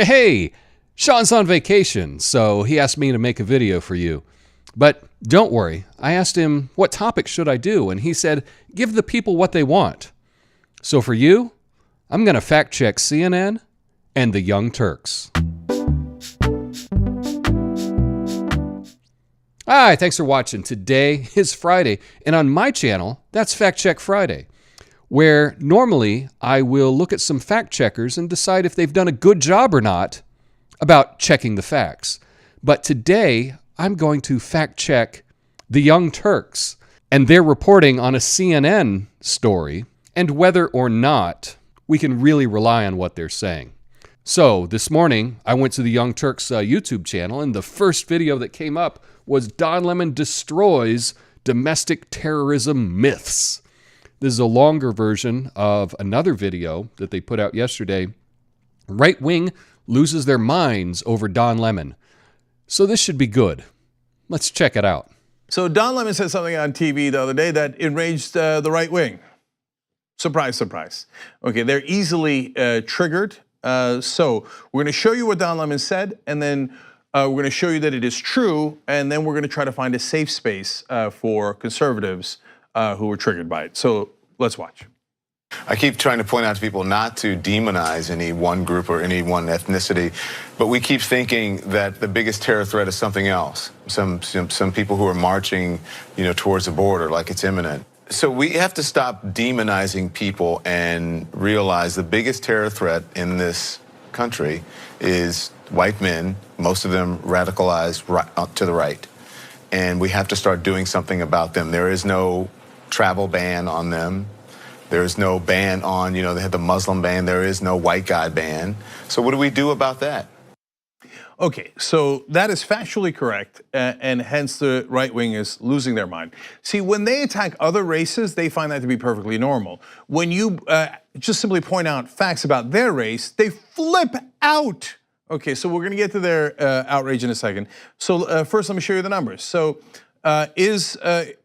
Hey, Sean's on vacation, so he asked me to make a video for you. But don't worry, I asked him, what topic should I do? And he said, give the people what they want. So for you, I'm going to fact check CNN and the Young Turks. Hi, thanks for watching. Today is Friday, and on my channel, that's Fact Check Friday, where normally I will look at some fact checkers and decide if they've done a good job or not about checking the facts. But today, I'm going to fact check the Young Turks and their reporting on a CNN story and whether or not we can really rely on what they're saying. So this morning, I went to the Young Turks YouTube channel, and the first video that came up was Don Lemon destroys domestic terrorism myths. This is a longer version of another video that they put out yesterday. Right wing loses their minds over Don Lemon. So this should be good. Let's check it out. So Don Lemon said something on TV the other day that enraged the right wing. Surprise, surprise. Okay, they're easily triggered. So we're gonna show you what Don Lemon said, and then we're gonna show you that it is true, and then we're gonna try to find a safe space for conservatives who were triggered by it. So let's watch. I keep trying to point out to people not to demonize any one group or any one ethnicity, but we keep thinking that the biggest terror threat is something else. Some people who are marching, towards the border like it's imminent. So we have to stop demonizing people and realize the biggest terror threat in this country is white men, most of them radicalized to the right. And we have to start doing something about them. There is no travel ban on them. There is no ban on, they had the Muslim ban. There is no white guy ban. So what do we do about that? Okay, so that is factually correct, and hence the right wing is losing their mind. See, when they attack other races, they find that to be perfectly normal. When you just simply point out facts about their race, they flip out. Okay, so we're gonna get to their outrage in a second. So first, let me show you the numbers. So is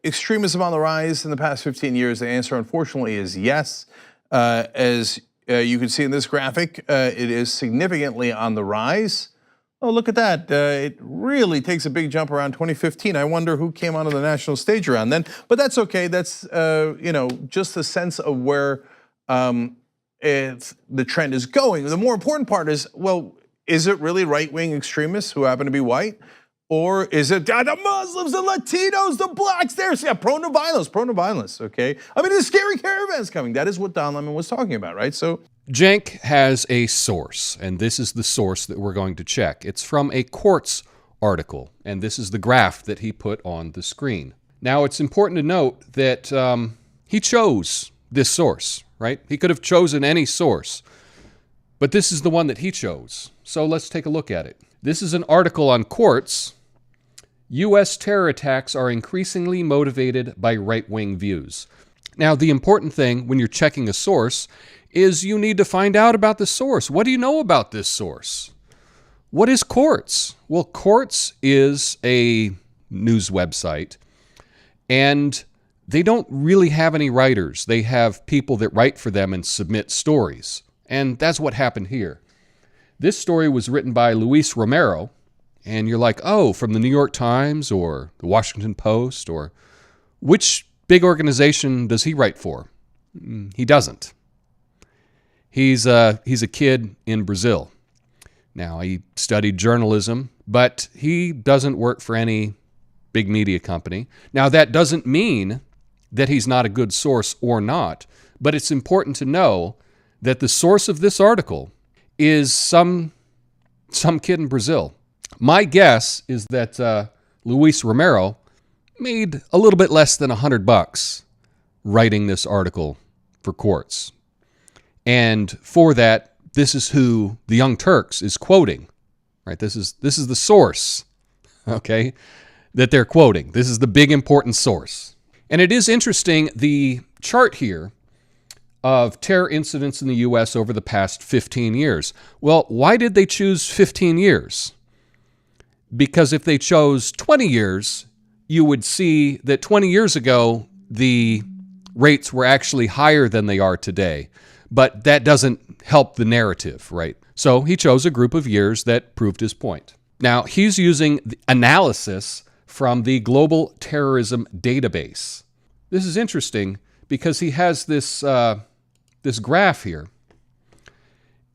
extremism on the rise in the past 15 years? The answer, unfortunately, is yes. As you can see in this graphic, it is significantly on the rise. Oh, look at that. It really takes a big jump around 2015. I wonder who came onto the national stage around then, but that's okay. That's, just a sense of where the trend is going. The more important part is, well, is it really right-wing extremists who happen to be white? Or is it the Muslims, the Latinos, the blacks? They're prone to violence, okay? I mean, there's scary caravans coming. That is what Don Lemon was talking about, right? So Cenk has a source, and this is the source that we're going to check. It's from a Quartz article, and this is the graph that he put on the screen. Now, it's important to note that he chose this source, right? He could have chosen any source, but this is the one that he chose. So let's take a look at it. This is an article on Quartz. U.S. terror attacks are increasingly motivated by right-wing views. Now, the important thing when you're checking a source is you need to find out about the source. What do you know about this source? What is Quartz? Well, Quartz is a news website, and they don't really have any writers. They have people that write for them and submit stories, and that's what happened here. This story was written by Luis Romero, and you're like, oh, from the New York Times or the Washington Post, or which big organization does he write for? He doesn't. He's a kid in Brazil. Now, he studied journalism, but he doesn't work for any big media company. Now, that doesn't mean that he's not a good source or not, but it's important to know that the source of this article is some kid in Brazil. My guess is that Luis Romero made a little bit less than $100 writing this article for Quartz. And for that, this is who the Young Turks is quoting, right? This is the source, okay, that they're quoting. This is the big important source. And it is interesting, the chart here of terror incidents in the U.S. over the past 15 years. Well, why did they choose 15 years? Because if they chose 20 years, you would see that 20 years ago, the rates were actually higher than they are today. But that doesn't help the narrative, right? So he chose a group of years that proved his point. Now, he's using the analysis from the Global Terrorism Database. This is interesting because he has this graph here.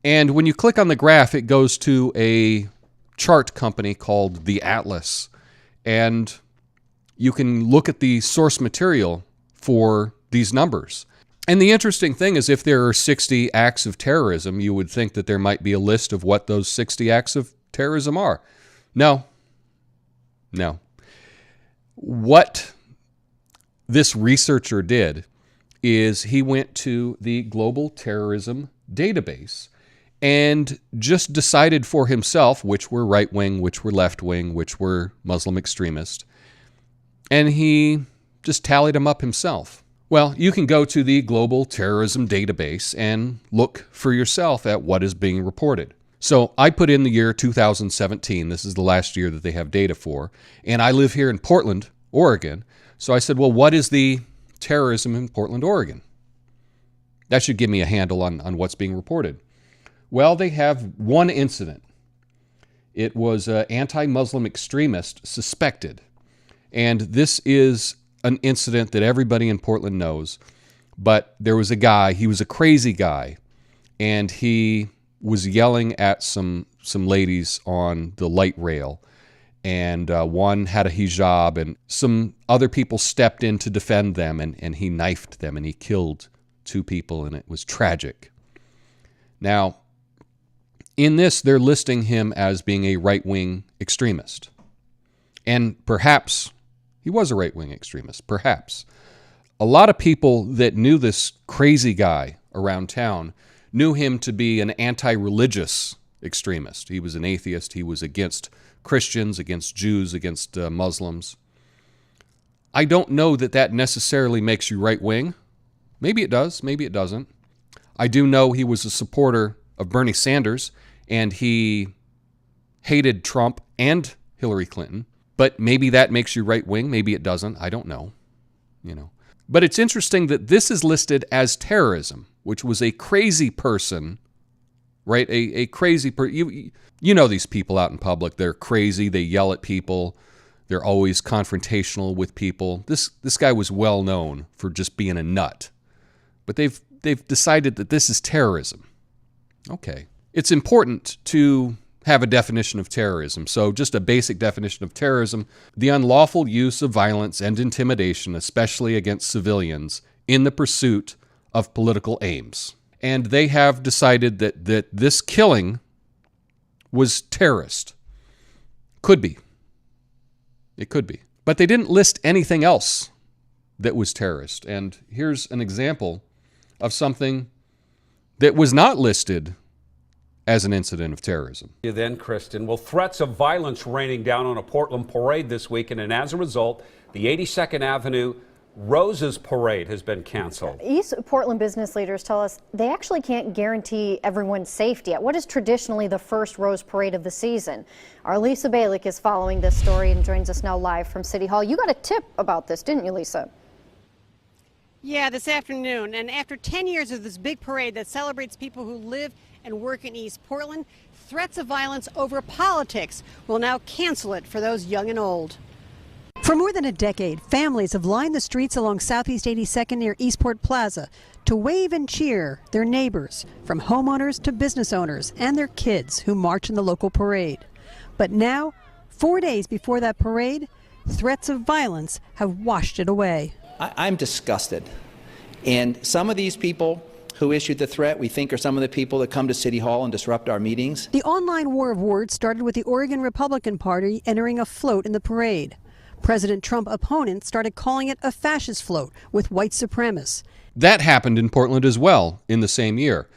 And when you click on the graph, it goes to a chart company called the Atlas. And you can look at the source material for these numbers. And the interesting thing is, if there are 60 acts of terrorism, you would think that there might be a list of what those 60 acts of terrorism are. No. What this researcher did is he went to the Global Terrorism Database and just decided for himself which were right-wing, which were left-wing, which were Muslim extremist. And he just tallied them up himself. Well, you can go to the Global Terrorism Database and look for yourself at what is being reported. So I put in the year 2017. This is the last year that they have data for. And I live here in Portland, Oregon. So I said, well, what is the terrorism in Portland, Oregon? That should give me a handle on what's being reported. Well, they have one incident. It was an anti-Muslim extremist suspected. And this is an incident that everybody in Portland knows. But there was a guy, he was a crazy guy, and he was yelling at some ladies on the light rail. And one had a hijab, and some other people stepped in to defend them, and he knifed them, and he killed 2 people, and it was tragic. Now, in this, they're listing him as being a right-wing extremist. And perhaps he was a right-wing extremist, perhaps. A lot of people that knew this crazy guy around town knew him to be an anti-religious extremist. He was an atheist. He was against Christians, against Jews, against Muslims. I don't know that that necessarily makes you right-wing. Maybe it does, maybe it doesn't. I do know he was a supporter of Bernie Sanders, and he hated Trump and Hillary Clinton. But maybe that makes you right-wing, maybe it doesn't. I don't know. But it's interesting that this is listed as terrorism, which was a crazy person, right? A crazy person. You know these people out in public. They're crazy. They yell at people. They're always confrontational with people. This guy was well known for just being a nut. But they've decided that this is terrorism. Okay. It's important to have a definition of terrorism. So just a basic definition of terrorism: the unlawful use of violence and intimidation, especially against civilians, in the pursuit of political aims. And they have decided that this killing was terrorist. Could be. It could be. But they didn't list anything else that was terrorist. And here's an example of something that was not listed as an incident of terrorism. Then, Kristen, well, threats of violence raining down on a Portland parade this weekend, and as a result, the 82nd Avenue Roses Parade has been canceled. East Portland business leaders tell us they actually can't guarantee everyone's safety at what is traditionally the first Rose Parade of the season. Our Lisa Balick is following this story and joins us now live from City Hall. You got a tip about this, didn't you, Lisa? Yeah, this afternoon. And after 10 years of this big parade that celebrates people who live and work in East Portland, threats of violence over politics will now cancel it for those young and old. For more than a decade, families have lined the streets along Southeast 82nd near Eastport Plaza to wave and cheer their neighbors, from homeowners to business owners and their kids who march in the local parade. But now, 4 days before that parade, threats of violence have washed it away. I'm disgusted. And some of these people who issued the threat we think are some of the people that come to City Hall and disrupt our meetings. The online war of words started with the Oregon Republican Party entering a float in the parade. President Trump opponents started calling it a fascist float with white supremacists. That happened in Portland as well in the same year.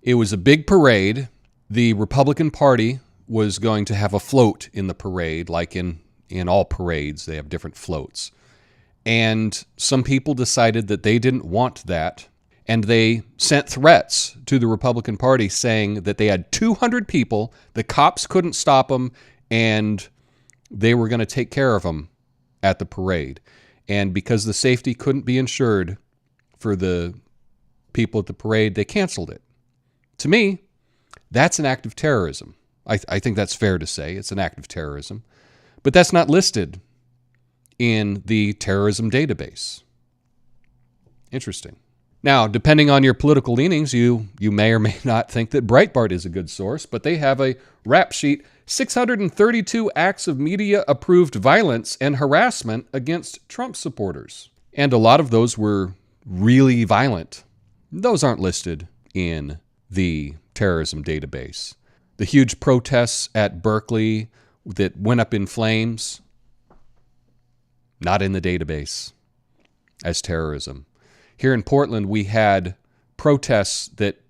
It was a big parade. The Republican Party was going to have a float in the parade, like in all parades, they have different floats. And some people decided that they didn't want that, and they sent threats to the Republican Party saying that they had 200 people, the cops couldn't stop them, and they were going to take care of them at the parade. And because the safety couldn't be insured for the people at the parade, they canceled it. To me, that's an act of terrorism. I think that's fair to say. It's an act of terrorism. But that's not listed in the terrorism database. Interesting. Now, depending on your political leanings, you may or may not think that Breitbart is a good source, but they have a rap sheet, 632 acts of media-approved violence and harassment against Trump supporters. And a lot of those were really violent. Those aren't listed in the terrorism database. The huge protests at Berkeley that went up in flames, not in the database as terrorism. Here in Portland, we had protests that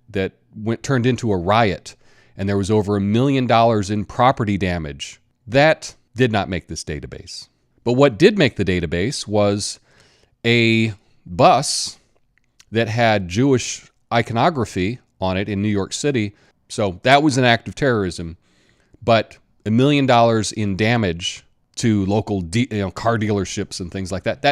turned into a riot, and there was over $1 million in property damage. That did not make this database. But what did make the database was a bus that had Jewish iconography on it in New York City. So that was an act of terrorism. But $1 million in damage to local car dealerships and things like that,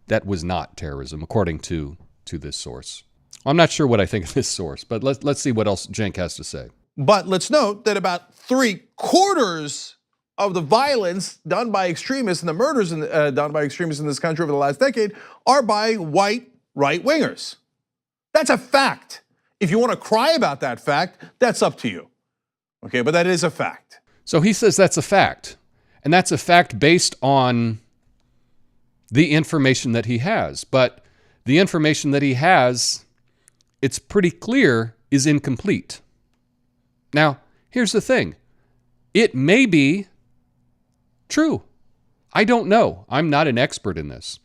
that was not terrorism, according to this source. I'm not sure what I think of this source, but let's see what else Cenk has to say. But let's note that about 3/4 of the violence done by extremists and the murders done by extremists in this country over the last decade are by white right-wingers. That's a fact. If you want to cry about that fact, that's up to you. Okay, but that is a fact. So he says that's a fact. And that's a fact based on the information that he has. But the information that he has, it's pretty clear, is incomplete. Now, here's the thing. It may be true. I don't know. I'm not an expert in this.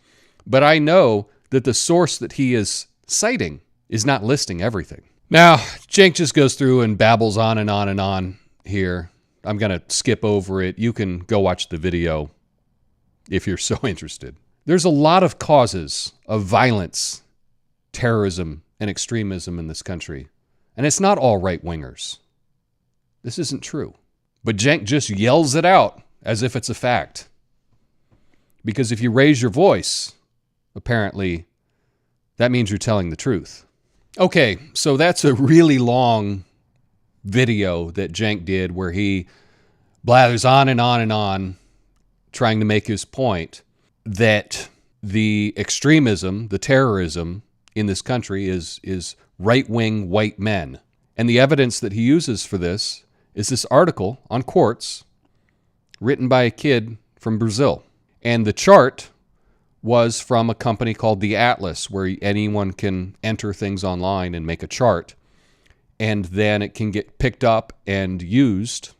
But I know that the source that he is citing is not listing everything. Now, Cenk just goes through and babbles on and on and on here. I'm going to skip over it. You can go watch the video if you're so interested. There's a lot of causes of violence, terrorism, and extremism in this country. And it's not all right-wingers. This isn't true. But Cenk just yells it out as if it's a fact. Because if you raise your voice, apparently, that means you're telling the truth. Okay, so that's a really long video that Cenk did where he blathers on and on and on, trying to make his point that the extremism, the terrorism in this country is right-wing white men. And the evidence that he uses for this is this article on Quartz written by a kid from Brazil. And the chart was from a company called The Atlas, where anyone can enter things online and make a chart. And then it can get picked up and used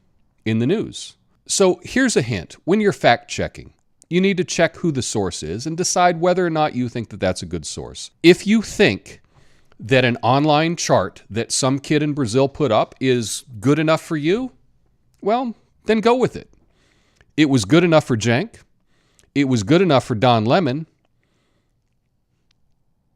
in the news. So here's a hint. When you're fact-checking, you need to check who the source is and decide whether or not you think that that's a good source. If you think that an online chart that some kid in Brazil put up is good enough for you, well, then go with it. It was good enough for Cenk. It was good enough for Don Lemon.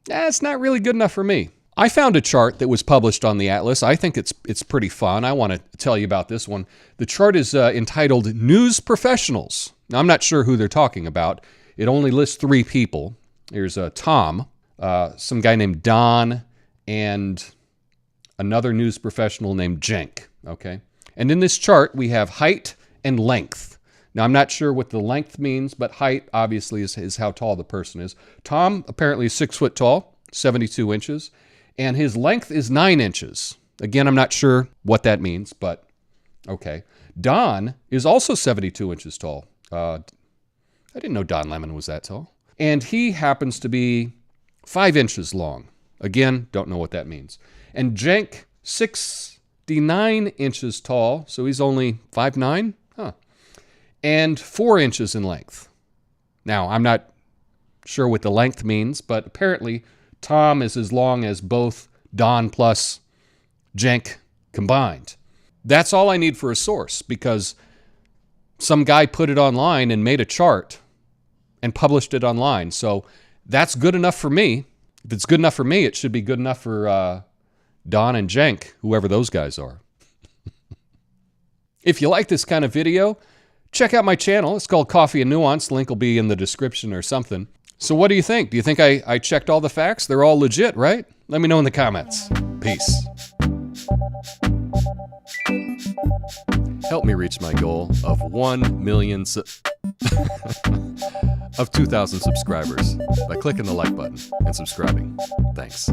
It's not really good enough for me. I found a chart that was published on the Atlas. I think it's pretty fun. I want to tell you about this one. The chart is entitled News Professionals. Now, I'm not sure who they're talking about. It only lists 3 people. There's Tom, some guy named Don, and another news professional named Cenk. Okay? And in this chart, we have height and length. Now, I'm not sure what the length means, but height, obviously, is how tall the person is. Tom apparently is 6 foot tall, 72 inches. And his length is 9 inches. Again, I'm not sure what that means, but okay. Don is also 72 inches tall. I didn't know Don Lemon was that tall. And he happens to be 5 inches long. Again, don't know what that means. And Cenk, 69 inches tall, so he's only 5'9", and 4 inches in length. Now, I'm not sure what the length means, but apparently Tom is as long as both Don plus Cenk combined. That's all I need for a source, because some guy put it online and made a chart and published it online. So that's good enough for me. If it's good enough for me, it should be good enough for Don and Cenk, whoever those guys are. If you like this kind of video, check out my channel. It's called Coffee and Nuance. Link will be in the description or something. So what do you think? Do you think I checked all the facts? They're all legit, right? Let me know in the comments. Peace. Help me reach my goal of 1 million of 2,000 subscribers by clicking the like button and subscribing. Thanks.